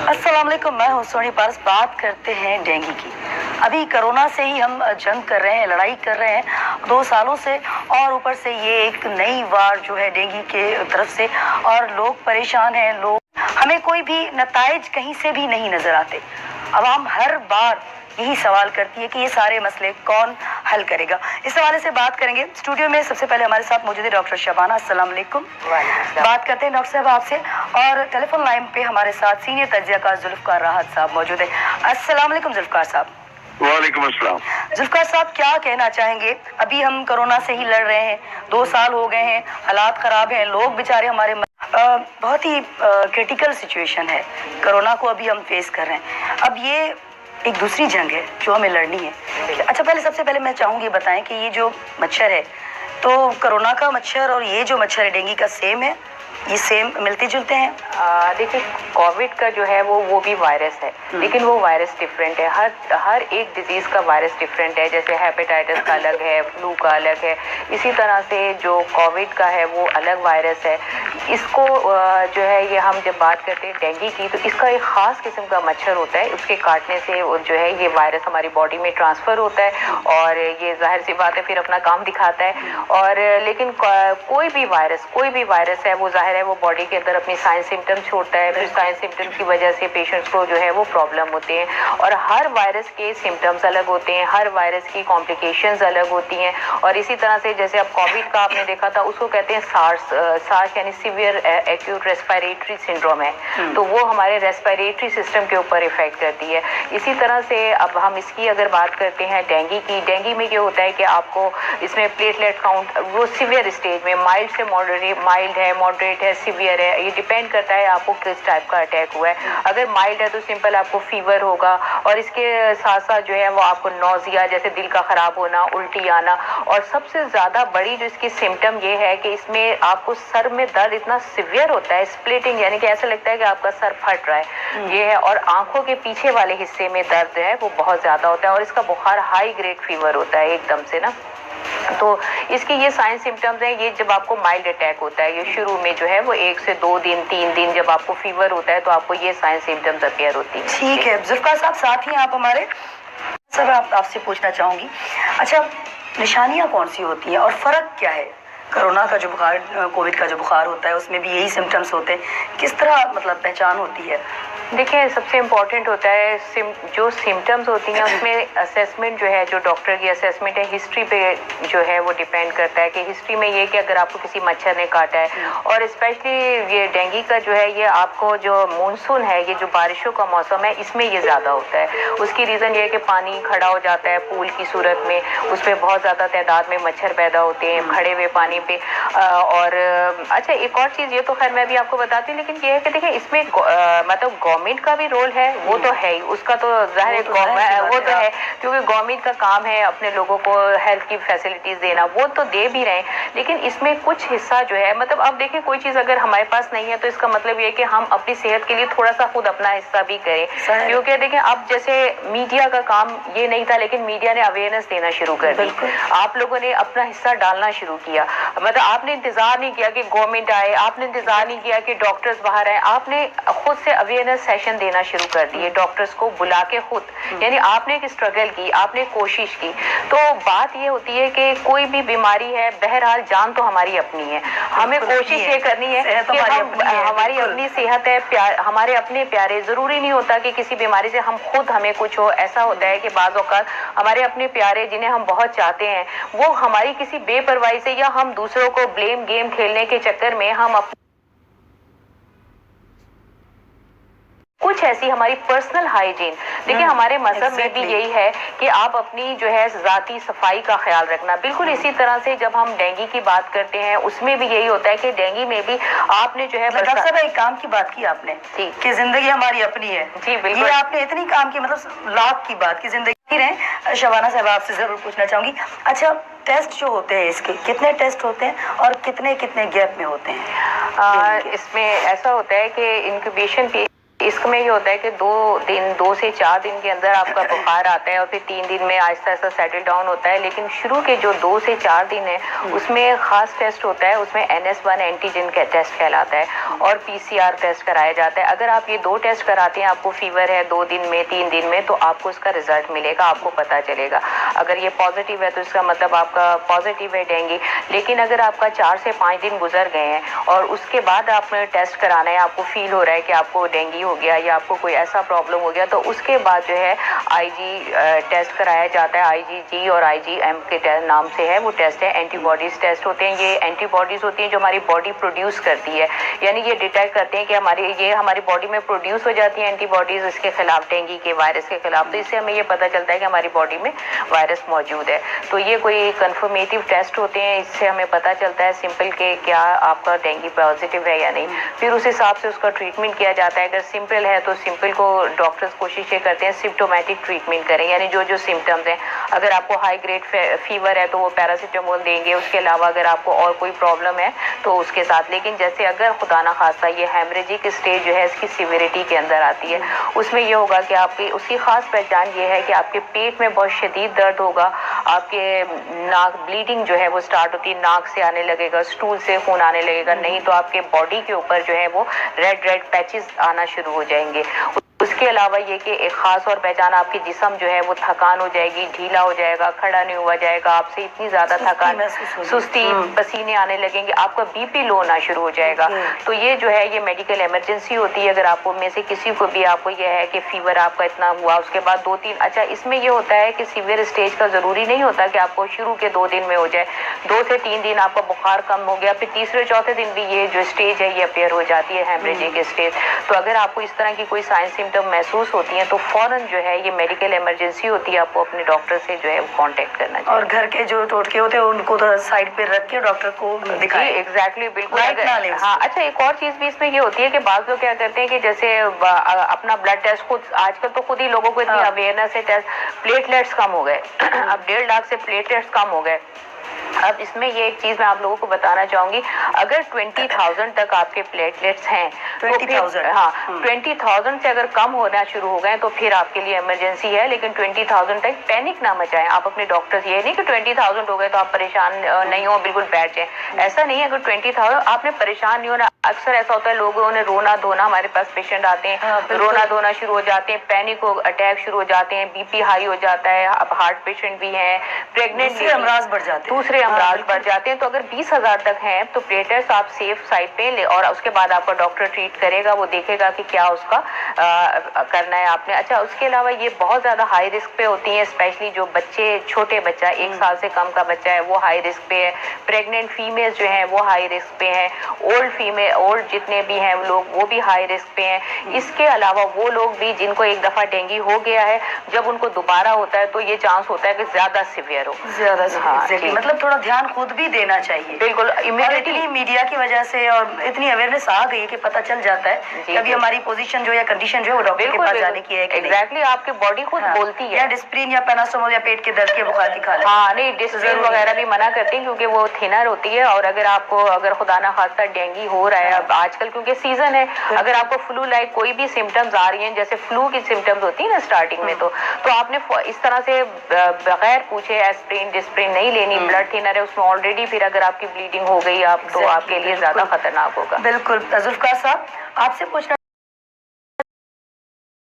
अस्सलाम वालेकुम, मैं हूँ सोनी पारस। बात करते हैं डेंगू की। अभी कोरोना से ही हम जंग कर रहे हैं, लड़ाई कर रहे हैं 2 सालों से, और ऊपर से ये एक नई वार जो है डेंगू के तरफ से, और लोग परेशान हैं। हमें कोई भी नताइज कहीं से भी नहीं नजर आते। आवाम हर बार यही सवाल करती है कि ये सारे मसले कौन हल करेगा। इस हवाले से बात करेंगे। स्टूडियो में सबसे पहले हमारे साथ मौजूद है डॉक्टर शबाना। अस्सलाम वालेकुम। बात करते हैं डॉक्टर साहब आपसे, और टेलीफोन लाइन पे हमारे साथ सीनियर तज्ज़ियाकार जुल्फ़कार राहत साहब मौजूद है। अस्सलाम वालेकुम जुल्फ़कार साहब। वालेकुम अस्सलाम। जुल्फ़कार साहब, क्या कहना चाहेंगे? अभी हम कोरोना से ही लड़ रहे हैं, 2 साल हो गए हैं, हालात ख़राब हैं, लोग बेचारे हमारे बहुत ही क्रिटिकल सिचुएशन है। कोरोना को अभी हम फेस कर रहे हैं। अब ये एक दूसरी जंग है जो हमें लड़नी है। अच्छा, सबसे पहले मैं चाहूँगी बताएं कि ये जो मच्छर है, तो कोरोना का मच्छर और ये जो मच्छर है डेंगू का सेम है? ये सेम मिलते जुलते हैं? देखिए, कोविड का जो है वो भी वायरस है, लेकिन वो वायरस डिफरेंट है। हर एक डिजीज़ का वायरस डिफरेंट है। जैसे हेपेटाइटिस का अलग है, फ्लू का अलग है, इसी तरह से जो कोविड का है वो अलग वायरस है। इसको जो है, ये हम जब बात करते हैं डेंगू की, तो इसका एक ख़ास किस्म का मच्छर होता है। उसके काटने से जो है ये वायरस हमारी बॉडी में ट्रांसफ़र होता है, और ये ज़ाहिर सी बात है फिर अपना काम दिखाता है। और लेकिन कोई भी वायरस है वो ज़ाहिर है वो बॉडी के अंदर अपनी साइन सिम्टम छोड़ता है। फिर साइन सिम्टम की वजह से पेशेंट्स को जो है वो प्रॉब्लम होते हैं, और हर वायरस के सिम्टम्स अलग होते हैं, हर वायरस की कॉम्प्लिकेशंस अलग होती हैं। और इसी तरह से जैसे अब कोविड का आपने देखा था, उसको कहते हैं सार्स यानी सीवियर एक्यूट रेस्पिरेटरी सिंड्रोम है, तो वो हमारे रेस्पिरेटरी सिस्टम के ऊपर इफेक्ट करती है। इसी तरह से अब हम इसकी अगर बात करते हैं डेंगू की, डेंगू में ये होता है कि आपको इसमें प्लेटलेट काउंट वो सीवियर स्टेज में माइल्ड से मॉडरेट, माइल्ड है, मॉडरेट है, सीवियर है, ये डिपेंड करता है आपको किस टाइप का अटैक हुआ है। अगर माइल्ड है तो सिंपल आपको फीवर होगा, और इसके साथ साथ जो है वो आपको नौजिया, जैसे दिल का ख़राब होना, उल्टी आना, और सबसे ज़्यादा बड़ी जो इसकी सिम्टम ये है कि इसमें आपको सर में दर्द इतना सीवियर होता है, स्प्लिटिंग, यानी कि ऐसा लगता है कि आपका सर फट रहा है, ये है। और आंखों के पीछे वाले हिस्से में दर्द है वो बहुत ज़्यादा होता है, और इसका बुखार हाई ग्रेड फीवर होता है एकदम से ना। तो इसके ये साइन सिम्टम्स हैं। ये जब आपको माइल्ड अटैक होता है, ये शुरू में जो है वो 1 से 2 दिन 3 दिन जब आपको फीवर होता है, तो आपको ये साइन सिम्टम्स अपीयर होती है। ठीक है जुल्फ़कार साहब, साथ ही आप हमारे सर आपसे पूछना चाहूँगी, अच्छा निशानियाँ कौन सी होती हैं और फ़र्क क्या है? कोरोना का जो बुखार, कोविड का जो बुखार होता है, उसमें भी यही सिम्टम्स होते हैं, किस तरह मतलब पहचान होती है? देखिए, सबसे इम्पॉर्टेंट होता है जो सिम्टम्स होती हैं उसमें असेसमेंट जो है, जो डॉक्टर की असेसमेंट है, हिस्ट्री पे जो है वो डिपेंड करता है कि हिस्ट्री में ये कि अगर आपको किसी मच्छर ने काटा है, और स्पेशली ये डेंगू का जो है, ये आपको जो मानसून है, ये जो बारिशों का मौसम है, इसमें ये ज़्यादा होता है। उसकी रीज़न ये है कि पानी खड़ा हो जाता है पूल की सूरत में, उसमें बहुत ज़्यादा तादाद में मच्छर पैदा होते हैं खड़े हुए पानी पे। और अच्छा, एक और चीज़, ये तो खैर मैं भी आपको बताती हूँ, लेकिन ये है कि देखिए इसमें मतलब गवर्नमेंट का भी रोल है, वो तो है ही, उसका तो ज़ाहिर वो तो है, क्योंकि गवर्नमेंट का काम है अपने लोगों को हेल्थ की फैसिलिटीज़ देना, वो तो दे भी रहे हैं। लेकिन इसमें कुछ हिस्सा जो है, मतलब अब देखिए कोई चीज़ अगर हमारे पास नहीं है, तो इसका मतलब ये है कि हम अपनी सेहत के लिए थोड़ा सा खुद अपना हिस्सा भी करें। क्योंकि देखिए अब जैसे मीडिया का काम ये नहीं था, लेकिन मीडिया ने अवेयरनेस देना शुरू कर दी, आप लोगों ने अपना हिस्सा डालना शुरू किया। मतलब आपने इंतज़ार नहीं किया कि गवर्नमेंट आए, आपने इंतज़ार नहीं किया कि डॉक्टर्स बाहर आए, आपने खुद से अवेयरनेस सेशन देना शुरू कर दिए, डॉक्टर्स को बुला के खुद, यानी आपने एक स्ट्रगल की, आपने कोशिश की। तो बात ये होती है कि कोई भी बीमारी है, बहरहाल जान तो हमारी अपनी है, हमें कोशिश ये करनी है कि हमारी अपनी सेहत है, हमारे अपने प्यारे, ज़रूरी नहीं होता कि किसी बीमारी से हमें कुछ हो। ऐसा होता है कि बाज़ औक़ात हमारे अपने प्यारे जिन्हें हम बहुत चाहते हैं, वो हमारी किसी बेपरवाही से या हम दूसरों को ब्लेम गेम खेलने के चक्कर में हम कुछ ऐसी हमारी पर्सनल हाइजीन, देखिए हमारे मजहब में भी यही है कि आप अपनी जो है ज़ाती सफाई का ख्याल रखना। बिल्कुल इसी तरह से जब हम डेंगू की बात करते हैं, उसमें भी यही होता है कि डेंगू में भी आपने जो है, डॉक्टर साहब एक काम की बात की आपने कि जिंदगी हमारी अपनी है। जी बिल्कुल, ये आपने इतनी काम की, मतलब लाख की बात की जिंदगी रहे। शबाना साहब आपसे जरूर पूछना चाहूंगी, अच्छा टेस्ट जो होते हैं, इसके कितने टेस्ट होते हैं और कितने कितने गैप में होते हैं? इसमें ऐसा होता है कि इंक्यूबेशन इसमें ये होता है कि 2 से 4 दिन के अंदर आपका बुखार आता है और फिर 3 दिन में आहिस्ता आहिस्ता सेटल डाउन होता है, लेकिन शुरू के जो 2 से 4 दिन है उसमें खास टेस्ट होता है, उसमें NS1 एंटीजन का टेस्ट कहलाता है और PCR टेस्ट कराया जाता है। अगर आप ये 2 टेस्ट कराते हैं, आपको फीवर है 2 दिन में 3 दिन में, तो आपको इसका रिजल्ट मिलेगा, आपको पता चलेगा। अगर ये पॉजिटिव है तो इसका मतलब आपका पॉजिटिव है डेंगू। लेकिन अगर आपका 4 से 5 दिन गुजर गए हैं और उसके बाद आपने टेस्ट कराना है, आपको फील हो रहा है कि आपको डेंगू हो गया या आपको कोई ऐसा प्रॉब्लम हो गया, तो उसके बाद जो है IG टेस्ट कराया जाता है। IgG और IgM के नाम से है वो टेस्ट है, एंटीबॉडीज टेस्ट होते हैं। ये एंटीबॉडीज होती हैं जो हमारी बॉडी प्रोड्यूस करती है, यानी ये डिटेक्ट करते हैं कि हमारी बॉडी में प्रोड्यूस हो जाती है एंटीबॉडीज इसके खिलाफ, डेंगू के वायरस के खिलाफ। तो इससे हमें ये पता चलता है कि हमारी बॉडी में वायरस मौजूद है। तो ये कोई कंफर्मेटिव टेस्ट होते हैं, इससे हमें पता चलता है सिंपल के क्या आपका डेंगू पॉजिटिव है या नहीं। फिर उस हिसाब से उसका ट्रीटमेंट किया जाता है। अगर सिंपल है तो सिंपल को डॉक्टर्स कोशिश ये करते हैं सिम्प्टोमेटिक ट्रीटमेंट करें, यानी जो सिम्टम्स हैं, अगर आपको हाई ग्रेड फीवर है तो वो पैरासीटामोल देंगे, उसके अलावा अगर आपको और कोई प्रॉब्लम है तो उसके साथ। लेकिन जैसे अगर खुदा ना खास्ता ये हेमरेजिक स्टेज जो है इसकी सिविरिटी के अंदर आती है, उसमें ये होगा कि आपकी उसकी खास पहचान ये है कि आपके पेट में बहुत शदीद दर्द होगा, आपके नाक ब्लीडिंग जो है वो स्टार्ट होती है, नाक से आने लगेगा, स्टूल से खून आने लगेगा, नहीं तो आपके बॉडी के ऊपर जो है वो रेड पैचेस आना शुरू हो जाएंगे। उसके अलावा ये कि एक ख़ास और पहचान, आपकी जिस्म जो है वो थकान हो जाएगी, ढीला हो जाएगा, खड़ा नहीं हुआ जाएगा, आपसे इतनी ज़्यादा थकान, सुस्ती, पसीने आने लगेंगे, आपका BP लो होना शुरू हो जाएगा। तो ये जो है ये मेडिकल इमरजेंसी होती है। अगर आपको में से किसी को भी आपको यह है कि फीवर आपका इतना हुआ, उसके बाद 2-3, अच्छा इसमें ये होता है कि सीवियर स्टेज का ज़रूरी नहीं होता कि आपको शुरू के 2 दिन में हो जाए। 2 से 3 दिन आपका बुखार कम हो गया, फिर तीसरे चौथे दिन भी ये जो स्टेज है ये अपेयर हो जाती है, हेमरेजिक स्टेज। तो अगर आपको इस तरह की कोई साइन सिम्टम महसूस होती हैं तो फौरन जो है ये मेडिकल इमरजेंसी होती है, आपको अपने डॉक्टर से जो है वो कांटेक्ट करना चाहिए। और घर के जो टोटके होते हैं उनको तो साइड पे रख के डॉक्टर को दिखाएं। एग्जैक्टली, बिल्कुल। हाँ, अच्छा एक और चीज भी इसमें ये होती है कि बाज़ लोग क्या करते हैं कि जैसे अपना ब्लड टेस्ट खुद, आजकल तो खुद ही लोगों को इतनी अवेयरनेस है, टेस्ट प्लेटलेट्स कम हो गए, अब 1.5 लाख से प्लेटलेट्स कम हो गए। अब इसमें ये एक चीज मैं आप लोगों को बताना चाहूंगी, अगर 20,000 तक आपके प्लेटलेट्स हैं, 20,000, हाँ 20,000 से अगर कम होना शुरू हो गए तो फिर आपके लिए इमरजेंसी है। लेकिन 20,000 तक पैनिक ना मचाएं आप अपने डॉक्टर से। ये नहीं कि 20,000 हो गए तो आप परेशान नहीं हो, बिल्कुल बैठ जाए, ऐसा नहीं है। अगर 20,000 आपने परेशान नहीं होना। अक्सर ऐसा होता है लोगों ने रोना धोना, हमारे पास पेशेंट आते हैं, रोना धोना शुरू हो जाते हैं, पैनिक अटैक शुरू हो जाते हैं, BP हाई हो जाता है, अब हार्ट पेशेंट भी हैं, प्रेग्नेंट, दूसरे अमराज बढ़ जाते हैं। तो अगर 20,000 तक हैं तो प्लेटलेट्स आप सेफ साइड पे ले, और उसके बाद आपका डॉक्टर ट्रीट करेगा, वो देखेगा कि क्या उसका करना है आपने। अच्छा उसके अलावा ये बहुत ज़्यादा हाई रिस्क पे होती हैं, स्पेशली जो बच्चे, छोटे बच्चा 1 साल से कम का बच्चा है वो हाई रिस्क पे है, प्रेग्नेंट फीमेल जो हैं वो हाई रिस्क पे हैं, ओल्ड जितने भी हैं लोग वो भी हाई रिस्क पे हैं। इसके अलावा वो लोग भी जिनको एक दफ़ा डेंगू हो गया है, जब उनको दोबारा होता है तो ये चांस होता है कि ज़्यादा सिवियर हो, मतलब थोड़ा ध्यान खुद भी देना चाहिए। बिल्कुल, इमीडिएटली मीडिया की वजह से और इतनी अवेयरनेस आ गई है कि पता चल जाता है कि अभी हमारी पोजीशन जो है, कंडीशन जो है वो डॉक्टर के पास जाने की है। एग्जैक्टली, आपकी बॉडी खुद बोलती है, या डिस्प्रिन या पैरासिटामोल या पेट के दर्द के बुखार की खा ले। हाँ नहीं, डिस्प्रिन वगैरह भी मना करती हैं क्योंकि वो थिनर होती है। और अगर आपको खुदा ना खास्ता डेंगू हो रहा है अब आजकल क्योंकि सीजन है, अगर आपको फ्लू लाइक कोई भी सिम्टम्स आ रही हैं, जैसे फ्लू की सिम्टम्स होती है ना स्टार्टिंग में, तो आपने इस तरह से बगैर पूछे एस्प्रिन डिस्प्रिन नहीं लेनी। ब्लड थिनर है उसमें ऑलरेडी, फिर अगर आपकी ब्लीडिंग हो गई आप तो आपके लिए ज्यादा खतरनाक होगा। बिल्कुल। जुल्फकार साहब, आपसे पूछना